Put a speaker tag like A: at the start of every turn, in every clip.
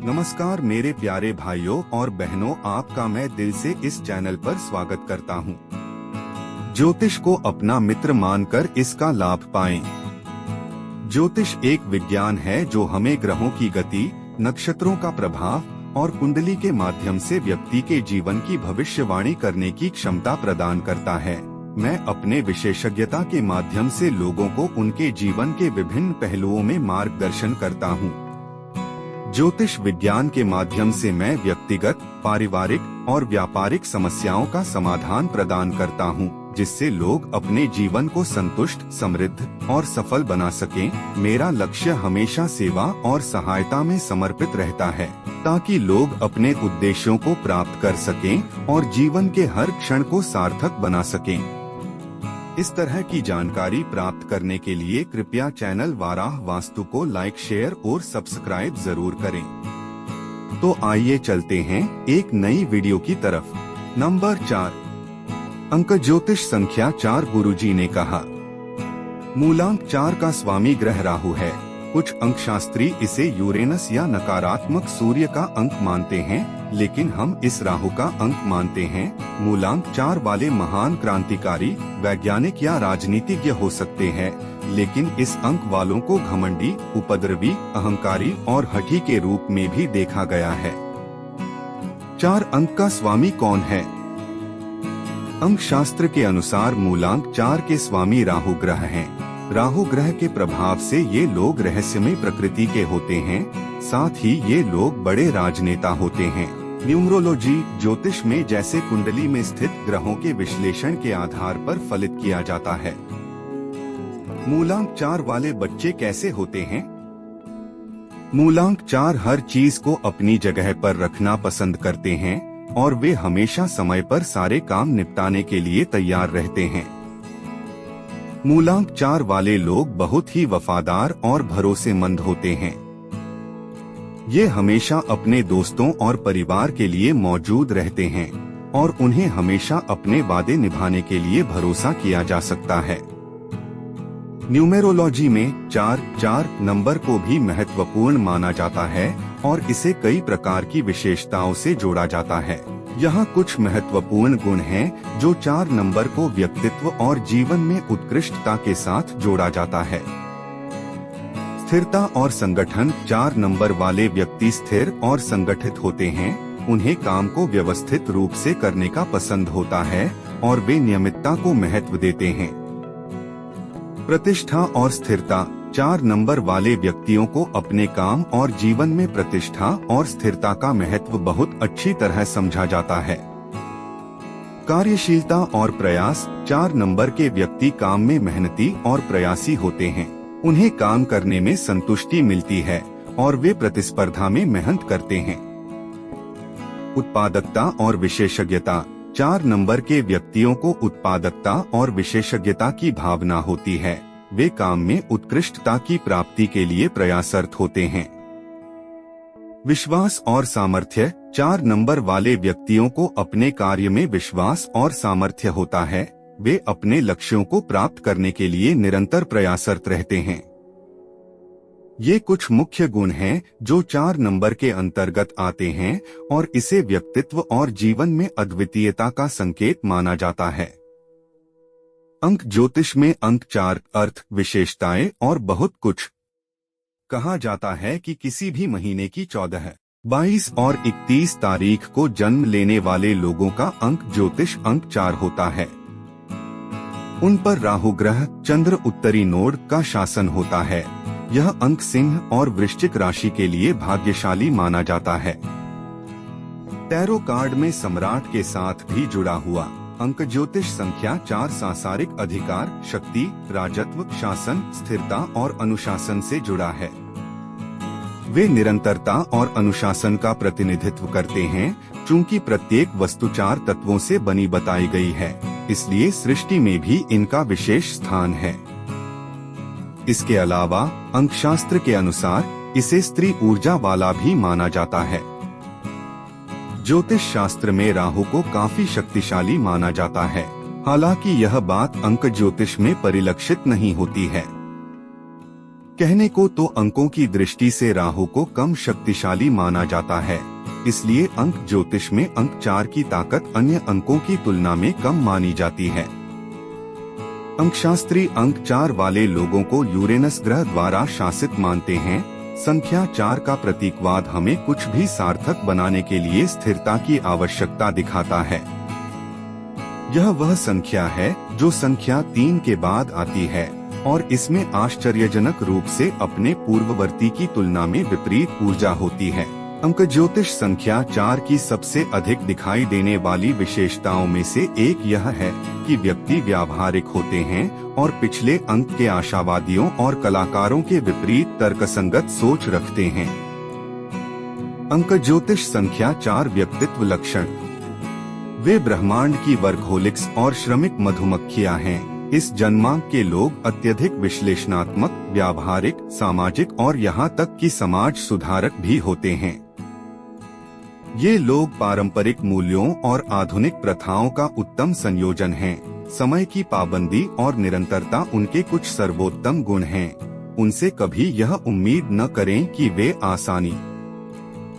A: नमस्कार मेरे प्यारे भाइयों और बहनों, आपका मैं दिल से इस चैनल पर स्वागत करता हूं। ज्योतिष को अपना मित्र मानकर इसका लाभ पाएं। ज्योतिष एक विज्ञान है जो हमें ग्रहों की गति, नक्षत्रों का प्रभाव और कुंडली के माध्यम से व्यक्ति के जीवन की भविष्यवाणी करने की क्षमता प्रदान करता है। मैं अपने विशेषज्ञता के माध्यम से लोगों को उनके जीवन के विभिन्न पहलुओं में मार्गदर्शन करता हूँ। ज्योतिष विज्ञान के माध्यम से मैं व्यक्तिगत, पारिवारिक और व्यापारिक समस्याओं का समाधान प्रदान करता हूं, जिससे लोग अपने जीवन को संतुष्ट, समृद्ध और सफल बना सकें। मेरा लक्ष्य हमेशा सेवा और सहायता में समर्पित रहता है, ताकि लोग अपने उद्देश्यों को प्राप्त कर सकें और जीवन के हर क्षण को सार्थक बना सकें। इस तरह की जानकारी प्राप्त करने के लिए कृपया चैनल वाराह वास्तु को लाइक, शेयर और सब्सक्राइब जरूर करें। तो आइए चलते हैं एक नई वीडियो की तरफ। नंबर 4, अंक ज्योतिष संख्या 4। गुरुजी ने कहा, मूलांक 4 का स्वामी ग्रह राहु है। कुछ अंकशास्त्री इसे यूरेनस या नकारात्मक सूर्य का अंक मानते हैं, लेकिन हम इस राहु का अंक मानते हैं। मूलांक 4 वाले महान क्रांतिकारी, वैज्ञानिक या राजनीतिज्ञ हो सकते हैं, लेकिन इस अंक वालों को घमंडी, उपद्रवी, अहंकारी और हठी के रूप में भी देखा गया है। 4 अंक का स्वामी कौन है? अंक शास्त्र के अनुसार मूलांक 4 के स्वामी राहु ग्रह हैं। राहु ग्रह के प्रभाव से ये लोग रहस्यमय प्रकृति के होते हैं, साथ ही ये लोग बड़े राजनेता होते हैं। न्यूमरोलॉजी ज्योतिष में जैसे कुंडली में स्थित ग्रहों के विश्लेषण के आधार पर फलित किया जाता है। मूलांक 4 वाले बच्चे कैसे होते हैं? मूलांक 4 हर चीज को अपनी जगह पर रखना पसंद करते हैं और वे हमेशा समय पर सारे काम निपटाने के लिए तैयार रहते हैं। मूलांक 4 वाले लोग बहुत ही वफादार और भरोसेमंद होते हैं। ये हमेशा अपने दोस्तों और परिवार के लिए मौजूद रहते हैं और उन्हें हमेशा अपने वादे निभाने के लिए भरोसा किया जा सकता है। न्यूमेरोलॉजी में 4 नंबर को भी महत्वपूर्ण माना जाता है और इसे कई प्रकार की विशेषताओं से जोड़ा जाता है। यहाँ कुछ महत्वपूर्ण गुण हैं जो 4 नंबर को व्यक्तित्व और जीवन में उत्कृष्टता के साथ जोड़ा जाता है। स्थिरता और संगठन 4 नंबर वाले व्यक्ति स्थिर और संगठित होते हैं। उन्हें काम को व्यवस्थित रूप से करने का पसंद होता है और वे नियमितता को महत्व देते हैं। प्रतिष्ठा और स्थिरता 4 नंबर वाले व्यक्तियों को अपने काम और जीवन में प्रतिष्ठा और स्थिरता का महत्व बहुत अच्छी तरह समझा जाता है। कार्यशीलता और प्रयास 4 नंबर के व्यक्ति काम में मेहनती और प्रयासी होते हैं। उन्हें काम करने में संतुष्टि मिलती है और वे प्रतिस्पर्धा में मेहनत करते हैं। उत्पादकता और विशेषज्ञता 4 नंबर के व्यक्तियों को उत्पादकता और विशेषज्ञता की भावना होती है। वे काम में उत्कृष्टता की प्राप्ति के लिए प्रयासरत होते हैं। विश्वास और सामर्थ्य 4 नंबर वाले व्यक्तियों को अपने कार्य में विश्वास और सामर्थ्य होता है। वे अपने लक्ष्यों को प्राप्त करने के लिए निरंतर प्रयासरत रहते हैं। ये कुछ मुख्य गुण हैं जो 4 नंबर के अंतर्गत आते हैं और इसे व्यक्तित्व और जीवन में अद्वितीयता का संकेत माना जाता है। अंक ज्योतिष में अंक 4 अर्थ, विशेषताएं और बहुत कुछ। कहा जाता है कि किसी भी महीने की 14, 22 और 31 तारीख को जन्म लेने वाले लोगों का अंक ज्योतिष अंक 4 होता है। उन पर राहु ग्रह चंद्र उत्तरी नोड का शासन होता है। यह अंक सिंह और वृश्चिक राशि के लिए भाग्यशाली माना जाता है। टैरो कार्ड में सम्राट के साथ भी जुड़ा हुआ अंक ज्योतिष संख्या 4 सांसारिक अधिकार, शक्ति, राजत्व, शासन, स्थिरता और अनुशासन से जुड़ा है। वे निरंतरता और अनुशासन का प्रतिनिधित्व करते हैं। चूंकि प्रत्येक वस्तु 4 तत्वों से बनी बताई गई है, इसलिए सृष्टि में भी इनका विशेष स्थान है। इसके अलावा अंकशास्त्र के अनुसार इसे स्त्री ऊर्जा वाला भी माना जाता है। ज्योतिष शास्त्र में राहु को काफी शक्तिशाली माना जाता है, हालांकि यह बात अंक ज्योतिष में परिलक्षित नहीं होती है। कहने को तो अंकों की दृष्टि से राहु को कम शक्तिशाली माना जाता है, इसलिए अंक ज्योतिष में अंक 4 की ताकत अन्य अंकों की तुलना में कम मानी जाती है। अंकशास्त्री अंक 4 वाले लोगों को यूरेनस ग्रह द्वारा शासित मानते हैं। संख्या 4 का प्रतीकवाद हमें कुछ भी सार्थक बनाने के लिए स्थिरता की आवश्यकता दिखाता है। यह वह संख्या है जो संख्या 3 के बाद आती है और इसमें आश्चर्यजनक रूप से अपने पूर्ववर्ती की तुलना में विपरीत ऊर्जा होती है। अंक ज्योतिष संख्या 4 की सबसे अधिक दिखाई देने वाली विशेषताओं में से एक यह है कि व्यक्ति व्यावहारिक होते हैं और पिछले अंक के आशावादियों और कलाकारों के विपरीत तर्कसंगत सोच रखते हैं। अंक ज्योतिष संख्या 4 व्यक्तित्व लक्षण। वे ब्रह्मांड की वर्कहोलिक्स और श्रमिक मधुमक्खियां हैं। इस जन्मांक के लोग अत्यधिक विश्लेषणात्मक, व्यावहारिक, सामाजिक और यहाँ तक कि समाज सुधारक भी होते हैं। ये लोग पारंपरिक मूल्यों और आधुनिक प्रथाओं का उत्तम संयोजन हैं। समय की पाबंदी और निरंतरता उनके कुछ सर्वोत्तम गुण हैं। उनसे कभी यह उम्मीद न करें कि वे आसानी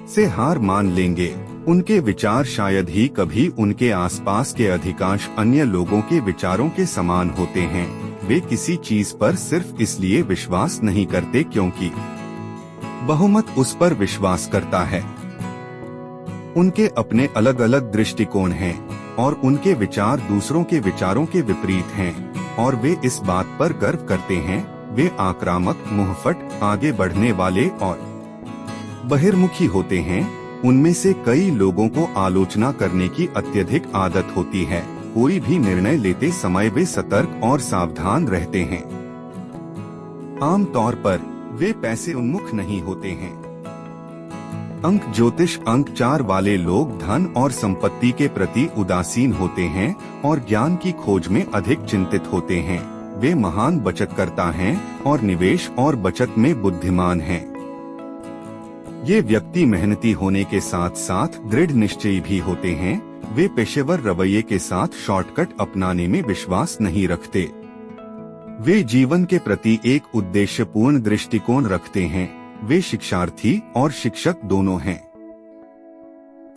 A: से हार मान लेंगे। उनके विचार शायद ही कभी उनके आसपास के अधिकांश अन्य लोगों के विचारों के समान होते हैं। वे किसी चीज पर सिर्फ इसलिए विश्वास नहीं करते क्योंकि बहुमत उस पर विश्वास करता है। उनके अपने अलग अलग दृष्टिकोण हैं और उनके विचार दूसरों के विचारों के विपरीत हैं और वे इस बात पर गर्व करते हैं। वे आक्रामक, मुंहफट, आगे बढ़ने वाले और बहिर्मुखी होते हैं। उनमें से कई लोगों को आलोचना करने की अत्यधिक आदत होती है। कोई भी निर्णय लेते समय वे सतर्क और सावधान रहते हैं। आमतौर पर वे पैसे उन्मुख नहीं होते हैं। अंक ज्योतिष अंक 4 वाले लोग धन और संपत्ति के प्रति उदासीन होते हैं और ज्ञान की खोज में अधिक चिंतित होते हैं। वे महान बचतकर्ता हैं और निवेश और बचत में बुद्धिमान हैं। ये व्यक्ति मेहनती होने के साथ साथ दृढ़ निश्चयी भी होते हैं। वे पेशेवर रवैये के साथ शॉर्टकट अपनाने में विश्वास नहीं रखते। वे जीवन के प्रति एक उद्देश्यपूर्ण दृष्टिकोण रखते हैं। वे शिक्षार्थी और शिक्षक दोनों हैं।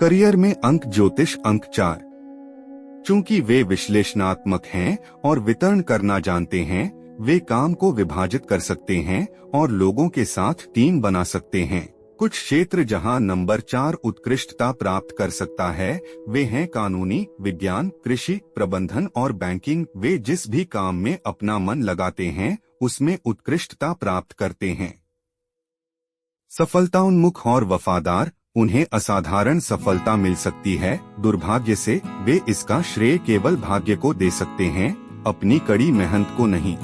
A: करियर में अंक ज्योतिष अंक 4। चूंकि वे विश्लेषणात्मक हैं और वितरण करना जानते हैं, वे काम को विभाजित कर सकते हैं और लोगों के साथ टीम बना सकते हैं। कुछ क्षेत्र जहां नंबर 4 उत्कृष्टता प्राप्त कर सकता है वे हैं कानूनी, विज्ञान, कृषि, प्रबंधन और बैंकिंग। वे जिस भी काम में अपना मन लगाते हैं उसमें उत्कृष्टता प्राप्त करते हैं। सफलताउन्मुख और वफादार, उन्हें असाधारण सफलता मिल सकती है। दुर्भाग्य से वे इसका श्रेय केवल भाग्य को दे सकते हैं, अपनी कड़ी मेहनत को नहीं।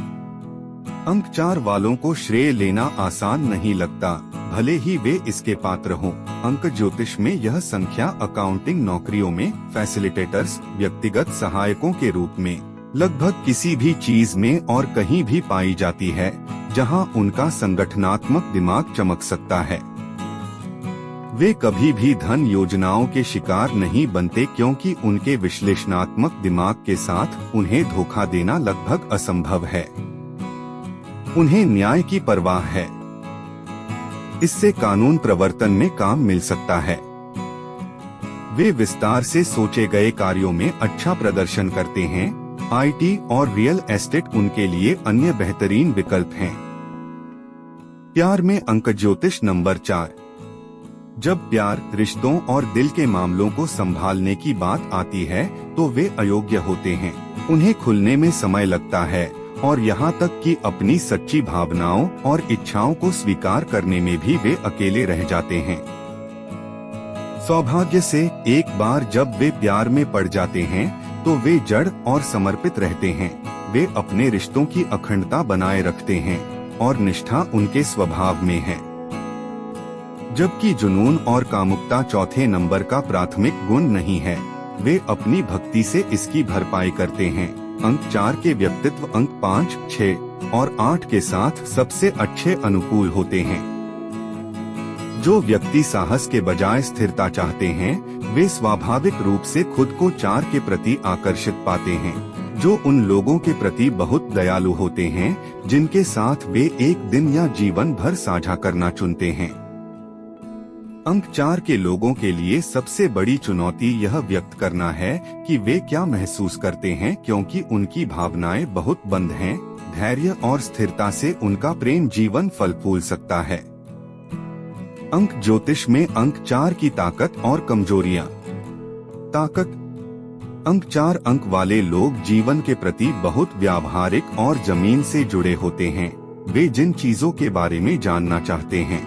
A: अंक 4 वालों को श्रेय लेना आसान नहीं लगता, भले ही वे इसके पात्र हों। अंक ज्योतिष में यह संख्या अकाउंटिंग नौकरियों में फैसिलिटेटर्स, व्यक्तिगत सहायकों के रूप में लगभग किसी भी चीज में और कहीं भी पाई जाती है जहां उनका संगठनात्मक दिमाग चमक सकता है। वे कभी भी धन योजनाओं के शिकार नहीं बनते क्योंकि उनके विश्लेषणात्मक दिमाग के साथ उन्हें धोखा देना लगभग असंभव है। उन्हें न्याय की परवाह है। इससे कानून प्रवर्तन में काम मिल सकता है। वे विस्तार से सोचे गए कार्यों में अच्छा प्रदर्शन करते हैं। आईटी और रियल एस्टेट उनके लिए अन्य बेहतरीन विकल्प हैं। प्यार में अंक ज्योतिष नंबर 4। जब प्यार, रिश्तों और दिल के मामलों को संभालने की बात आती है तो वे अयोग्य होते हैं। उन्हें खुलने में समय लगता है और यहाँ तक कि अपनी सच्ची भावनाओं और इच्छाओं को स्वीकार करने में भी वे अकेले रह जाते हैं। सौभाग्य से एक बार जब वे प्यार में पड़ जाते हैं तो वे जड़ और समर्पित रहते हैं। वे अपने रिश्तों की अखंडता बनाए रखते हैं और निष्ठा उनके स्वभाव में है। जबकि जुनून और कामुकता चौथे नंबर का प्राथमिक गुण नहीं है, वे अपनी भक्ति से इसकी भरपाई करते हैं। अंक 4 के व्यक्तित्व अंक 5, 6 और 8 के साथ सबसे अच्छे अनुकूल होते हैं। जो व्यक्ति साहस के बजाय स्थिरता चाहते हैं वे स्वाभाविक रूप से खुद को 4 के प्रति आकर्षित पाते हैं। जो उन लोगों के प्रति बहुत दयालु होते हैं जिनके साथ वे एक दिन या जीवन भर साझा करना चुनते हैं। अंक 4 के लोगों के लिए सबसे बड़ी चुनौती यह व्यक्त करना है कि वे क्या महसूस करते हैं, क्योंकि उनकी भावनाएं बहुत बंद हैं। धैर्य और स्थिरता से उनका प्रेम जीवन फल फूल सकता है। अंक ज्योतिष में अंक 4 की ताकत और कमजोरियां। ताकत। अंक 4 अंक वाले लोग जीवन के प्रति बहुत व्यावहारिक और जमीन से जुड़े होते हैं। वे जिन चीजों के बारे में जानना चाहते हैं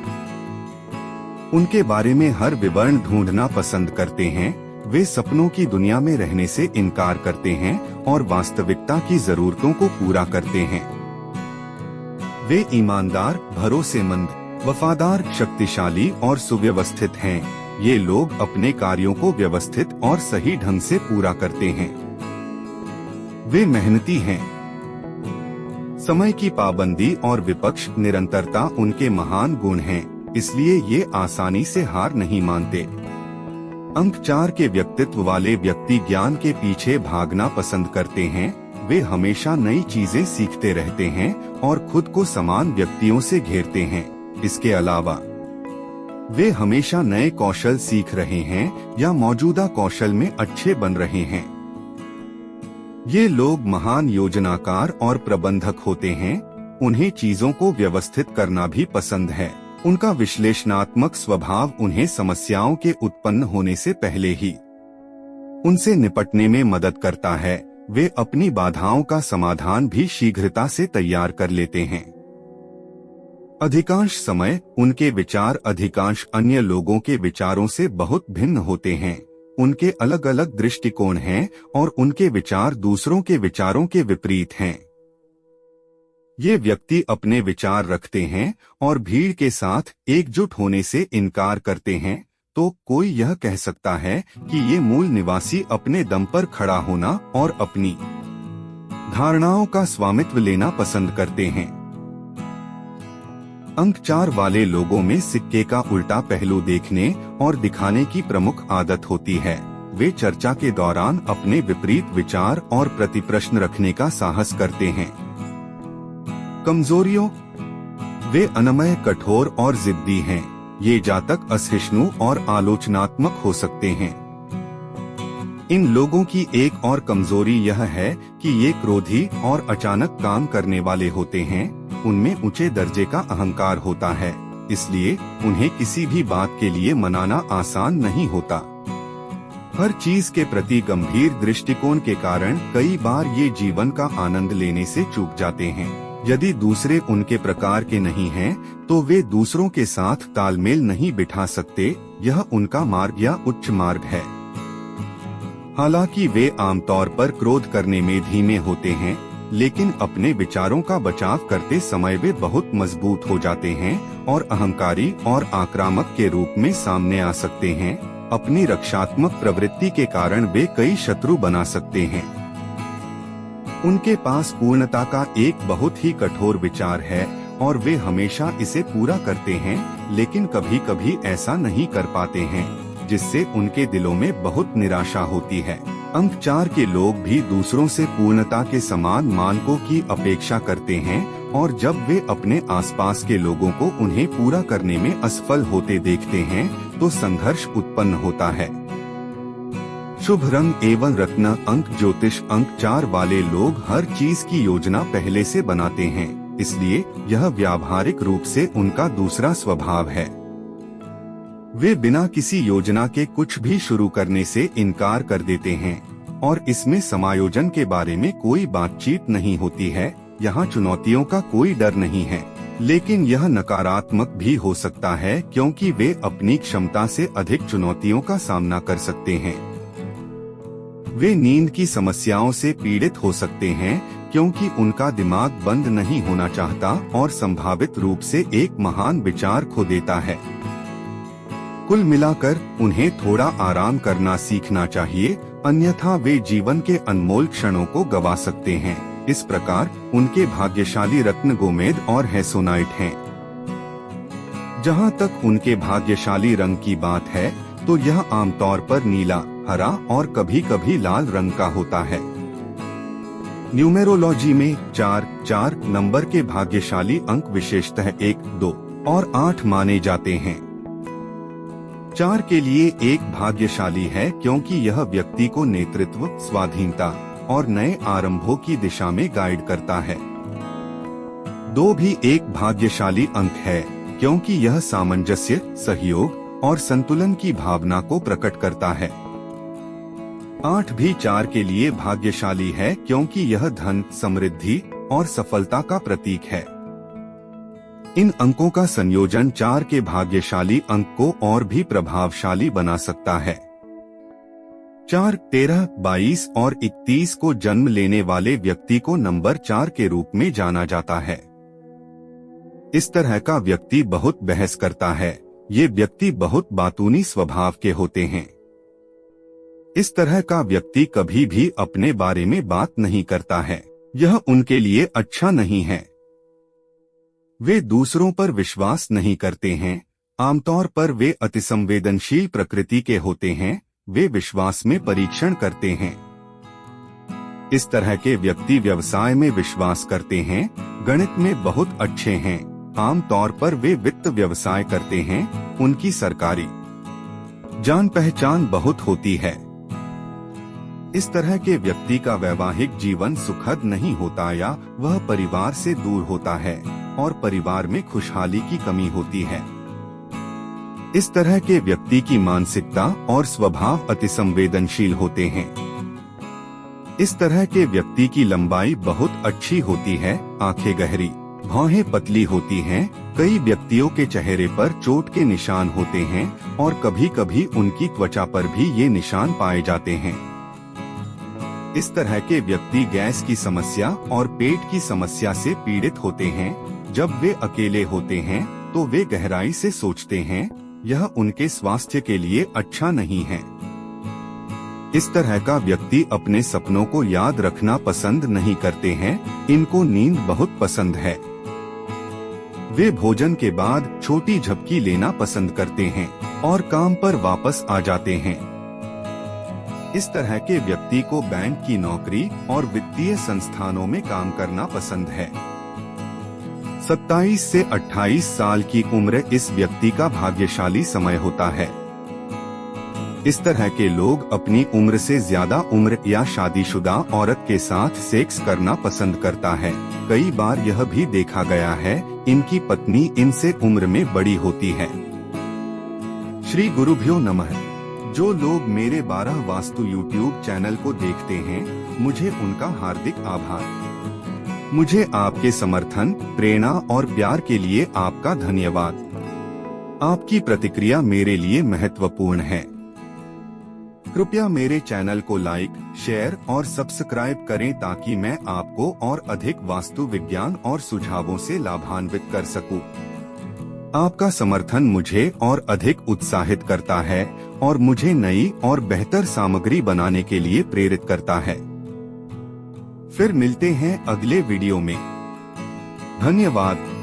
A: उनके बारे में हर विवरण ढूंढना पसंद करते हैं। वे सपनों की दुनिया में रहने से इनकार करते हैं और वास्तविकता की जरूरतों को पूरा करते हैं। वे ईमानदार, भरोसेमंद, वफादार, शक्तिशाली और सुव्यवस्थित हैं। ये लोग अपने कार्यों को व्यवस्थित और सही ढंग से पूरा करते हैं। वे मेहनती हैं। समय की पाबंदी और विपक्ष निरंतरता उनके महान गुण हैं, इसलिए ये आसानी से हार नहीं मानते। अंक 4 के व्यक्तित्व वाले व्यक्ति ज्ञान के पीछे भागना पसंद करते हैं। वे हमेशा नई चीजें सीखते रहते हैं और खुद को समान व्यक्तियों से घेरते हैं। इसके अलावा वे हमेशा नए कौशल सीख रहे हैं या मौजूदा कौशल में अच्छे बन रहे हैं। ये लोग महान योजनाकार और प्रबंधक होते हैं। उन्हें चीजों को व्यवस्थित करना भी पसंद है। उनका विश्लेषणात्मक स्वभाव उन्हें समस्याओं के उत्पन्न होने से पहले ही उनसे निपटने में मदद करता है। वे अपनी बाधाओं का समाधान भी शीघ्रता से तैयार कर लेते हैं। अधिकांश समय उनके विचार अधिकांश अन्य लोगों के विचारों से बहुत भिन्न होते हैं। उनके अलग अलग दृष्टिकोण हैं और उनके विचार दूसरों के विचारों के विपरीत हैं। ये व्यक्ति अपने विचार रखते हैं और भीड़ के साथ एकजुट होने से इनकार करते हैं, तो कोई यह कह सकता है कि ये मूल निवासी अपने दम पर खड़ा होना और अपनी धारणाओं का स्वामित्व लेना पसंद करते हैं। अंक 4 वाले लोगों में सिक्के का उल्टा पहलू देखने और दिखाने की प्रमुख आदत होती है। वे चर्चा के दौरान अपने विपरीत विचार और प्रतिप्रश्न रखने का साहस करते हैं। कमजोरियों। वे अनमय, कठोर और जिद्दी हैं। ये जातक असहिष्णु और आलोचनात्मक हो सकते हैं। इन लोगों की एक और कमजोरी यह है कि ये क्रोधी और अचानक काम करने वाले होते हैं। उनमें ऊंचे दर्जे का अहंकार होता है, इसलिए उन्हें किसी भी बात के लिए मनाना आसान नहीं होता। हर चीज के प्रति गंभीर दृष्टिकोण के कारण कई बार ये जीवन का आनंद लेने से चूक जाते हैं। यदि दूसरे उनके प्रकार के नहीं हैं, तो वे दूसरों के साथ तालमेल नहीं बिठा सकते। यह उनका मार्ग या उच्च मार्ग है। हालांकि वे आमतौर पर क्रोध करने में धीमे होते हैं, लेकिन अपने विचारों का बचाव करते समय वे बहुत मजबूत हो जाते हैं और अहंकारी और आक्रामक के रूप में सामने आ सकते हैं। अपनी रक्षात्मक प्रवृत्ति के कारण वे कई शत्रु बना सकते हैं। उनके पास पूर्णता का एक बहुत ही कठोर विचार है और वे हमेशा इसे पूरा करते हैं, लेकिन कभी कभी ऐसा नहीं कर पाते हैं, जिससे उनके दिलों में बहुत निराशा होती है। अंक 4 के लोग भी दूसरों से पूर्णता के समान मानकों की अपेक्षा करते हैं और जब वे अपने आसपास के लोगों को उन्हें पूरा करने में असफल होते देखते हैं, तो संघर्ष उत्पन्न होता है। शुभ रंग एवं रत्न। अंक ज्योतिष अंक 4 वाले लोग हर चीज की योजना पहले से बनाते हैं, इसलिए यह व्यावहारिक रूप से उनका दूसरा स्वभाव है। वे बिना किसी योजना के कुछ भी शुरू करने से इनकार कर देते हैं और इसमें समायोजन के बारे में कोई बातचीत नहीं होती है। यहाँ चुनौतियों का कोई डर नहीं है, लेकिन यह नकारात्मक भी हो सकता है क्योंकि वे अपनी क्षमता से अधिक चुनौतियों का सामना कर सकते हैं। वे नींद की समस्याओं से पीड़ित हो सकते हैं क्योंकि उनका दिमाग बंद नहीं होना चाहता और संभावित रूप से एक महान विचार खो देता है। कुल मिलाकर उन्हें थोड़ा आराम करना सीखना चाहिए, अन्यथा वे जीवन के अनमोल क्षणों को गवा सकते हैं। इस प्रकार उनके भाग्यशाली रत्न गोमेद और हेसोनाइट हैं। जहां तक उनके भाग्यशाली रंग की बात है, तो यह आमतौर पर नीला, हरा और कभी-कभी लाल रंग का होता है। न्यूमेरोलॉजी में 4 नंबर के भाग्यशाली अंक विशेषतः 1, 2 और 8 माने जाते हैं। 4 के लिए एक भाग्यशाली है क्योंकि यह व्यक्ति को नेतृत्व, स्वाधीनता और नए आरंभों की दिशा में गाइड करता है। 2 भी एक भाग्यशाली अंक है क्योंकि यह सामंजस्य, सहयोग और संतुलन की भावना को प्रकट करता है। 8 भी 4 के लिए भाग्यशाली है क्योंकि यह धन, समृद्धि और सफलता का प्रतीक है। इन अंकों का संयोजन 4 के भाग्यशाली अंक को और भी प्रभावशाली बना सकता है। 4, 13, 22 और 31 को जन्म लेने वाले व्यक्ति को नंबर 4 के रूप में जाना जाता है। इस तरह का व्यक्ति बहुत बहस करता है। ये व्यक्ति बहुत बातूनी स्वभाव के होते हैं। इस तरह का व्यक्ति कभी भी अपने बारे में बात नहीं करता है। यह उनके लिए अच्छा नहीं है। वे दूसरों पर विश्वास नहीं करते हैं। आमतौर पर वे अतिसंवेदनशील प्रकृति के होते हैं। वे विश्वास में परीक्षण करते हैं। इस तरह के व्यक्ति व्यवसाय में विश्वास करते हैं। गणित में बहुत अच्छे हैं। आमतौर पर वे वित्त व्यवसाय करते हैं। उनकी सरकारी जान पहचान बहुत होती है। इस तरह के व्यक्ति का वैवाहिक जीवन सुखद नहीं होता या वह परिवार से दूर होता है और परिवार में खुशहाली की कमी होती है। इस तरह के व्यक्ति की मानसिकता और स्वभाव अतिसंवेदनशील होते हैं। इस तरह के व्यक्ति की लंबाई बहुत अच्छी होती है। आंखें गहरी, भौहें पतली होती हैं। कई व्यक्तियों के चेहरे पर चोट के निशान होते हैं और कभी कभी उनकी त्वचा पर भी ये निशान पाए जाते हैं। इस तरह के व्यक्ति गैस की समस्या और पेट की समस्या से पीड़ित होते हैं। जब वे अकेले होते हैं तो वे गहराई से सोचते हैं। यह उनके स्वास्थ्य के लिए अच्छा नहीं है। इस तरह का व्यक्ति अपने सपनों को याद रखना पसंद नहीं करते हैं। इनको नींद बहुत पसंद है। वे भोजन के बाद छोटी झपकी लेना पसंद करते हैं और काम पर वापस आ जाते हैं। इस तरह के व्यक्ति को बैंक की नौकरी और वित्तीय संस्थानों में काम करना पसंद है। 27 से 28 साल की उम्र इस व्यक्ति का भाग्यशाली समय होता है। इस तरह के लोग अपनी उम्र से ज्यादा उम्र या शादीशुदा औरत के साथ सेक्स करना पसंद करता है। कई बार यह भी देखा गया है इनकी पत्नी इनसे उम्र में बड़ी होती है। श्री गुरुभ्यो नमः। जो लोग मेरे 12 वास्तु YouTube चैनल को देखते हैं, मुझे उनका हार्दिक आभार। मुझे आपके समर्थन, प्रेरणा और प्यार के लिए आपका धन्यवाद। आपकी प्रतिक्रिया मेरे लिए महत्वपूर्ण है। कृपया मेरे चैनल को लाइक, शेयर और सब्सक्राइब करें ताकि मैं आपको और अधिक वास्तु विज्ञान और सुझावों से लाभान्वित कर सकूं। आपका समर्थन मुझे और अधिक उत्साहित करता है और मुझे नई और बेहतर सामग्री बनाने के लिए प्रेरित करता है। फिर मिलते हैं अगले वीडियो में। धन्यवाद।